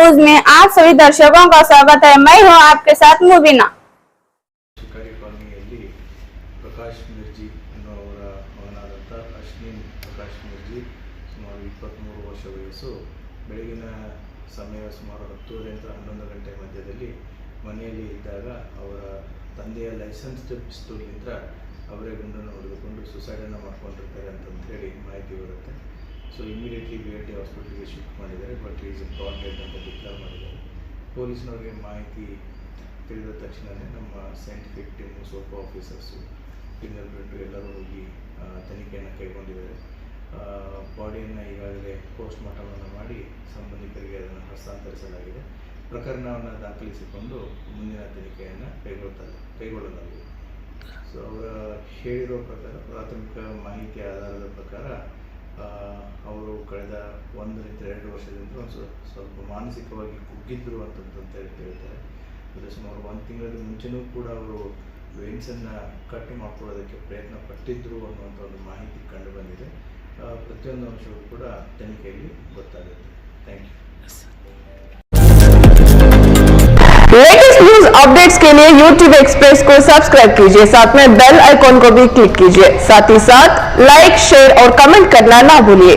News में आप सभी दर्शकों का स्वागत है। मैं हूं आपके साथ मुबीना। ಶಿಕಾರಿ ಕಾಲೋನಿಯಲ್ಲಿ ಪ್ರಕಾಶ್ ಮಿರ್ಜಿ ಅನ್ನೋವರ ಮಗನಾದಂಥ ಅಶ್ವಿನ್ ಪ್ರಕಾಶ್ ಮಿರ್ಜಿ ಸುಮಾರು 23 ವರ್ಷ ವಯಸ್ಸು ಬೆಳಗಿನ ಸಮಯ ಸುಮಾರು 10:30 11 ಗಂಟೆ ಮಧ್ಯದಲ್ಲಿ ಮನೆಯಲ್ಲಿ ಇದ್ದಾಗ ಅವರ ತಂದೆಯ ಲೈಸೆನ್ಸ್ಡ್ ಪಿಸ್ತೂಲ್ನಿಂದ ಅವರೇ ಗುಂಡನ್ನು ಹೊಡೆದುಕೊಂಡು ಸುಸೈಡನ್ನು ಮಾಡ್ಕೊಂಡಿರ್ತಾರೆ ಅಂತಂತ ಹೇಳಿ ಮಾಹಿತಿ ಬರುತ್ತೆ. ಸೊ ಇಮಿಡಿಯೇಟ್ಲಿ BLT ಹಾಸ್ಪಿಟಲ್ಗೆ ಶಿಫ್ಟ್ ಮಾಡಿದ್ದಾರೆ. ಬಟ್ ಈಸ್ ಬ್ರಾಡ್ ಡೆಡ್ ಅಂತ ಡಿಕ್ಲೇರ್ ಮಾಡಿದ್ದಾರೆ. ಪೊಲೀಸ್ನವ್ರಿಗೆ ಮಾಹಿತಿ ತಿಳಿದ ತಕ್ಷಣವೇ ನಮ್ಮ scientific team, sofa officers, finger print ಎಲ್ಲರೂ ಹೋಗಿ ತನಿಖೆಯನ್ನು ಕೈಗೊಂಡಿದ್ದಾರೆ. ಬಾಡಿಯನ್ನು ಈಗಾಗಲೇ ಪೋಸ್ಟ್ ಮಾರ್ಟಮನ್ನು ಮಾಡಿ ಸಂಬಂಧಿಕರಿಗೆ ಅದನ್ನು ಹಸ್ತಾಂತರಿಸಲಾಗಿದೆ. ಪ್ರಕರಣವನ್ನು ದಾಖಲಿಸಿಕೊಂಡು ಮುಂದಿನ ತನಿಖೆಯನ್ನು ಕೈಗೊಳ್ಳಲಾಗಿದೆ. ಸೊ ಅವರ ಹೇಳಿರೋ ಪ್ರಕಾರ, ಪ್ರಾಥಮಿಕ ಮಾಹಿತಿ ಆಧಾರದ ಪ್ರಕಾರ ಅವರು ಕಳೆದ 1 ರಿಂದ 2 ವರ್ಷದಿಂದ ಸ್ವಲ್ಪ ಮಾನಸಿಕವಾಗಿ ಕುಗ್ಗಿದ್ರು ಅಂತ ಹೇಳ್ತಾರೆ. ಅಂದರೆ ಸುಮಾರು 1 ತಿಂಗಳ ಮುಂಚೆನೂ ಕೂಡ ಅವರು ವೇನ್ಸನ್ನು ಕಟ್ ಮಾಡ್ಕೊಳ್ಳೋದಕ್ಕೆ ಪ್ರಯತ್ನ ಪಟ್ಟಿದ್ರು ಅನ್ನುವಂಥ ಒಂದು ಮಾಹಿತಿ ಕಂಡು ಬಂದಿದೆ. ಪ್ರತಿಯೊಂದು ಅಂಶವೂ ಕೂಡ ತನಿಖೆಯಲ್ಲಿ ಗೊತ್ತಾಗುತ್ತೆ. Thank you. Latest news updates के लिए YouTube एक्सप्रेस को सब्सक्राइब कीजिए, साथ में बेल आइकॉन को भी क्लिक कीजिए। साथ ही साथ लाइक, शेयर और कमेंट करना ना भूलिए।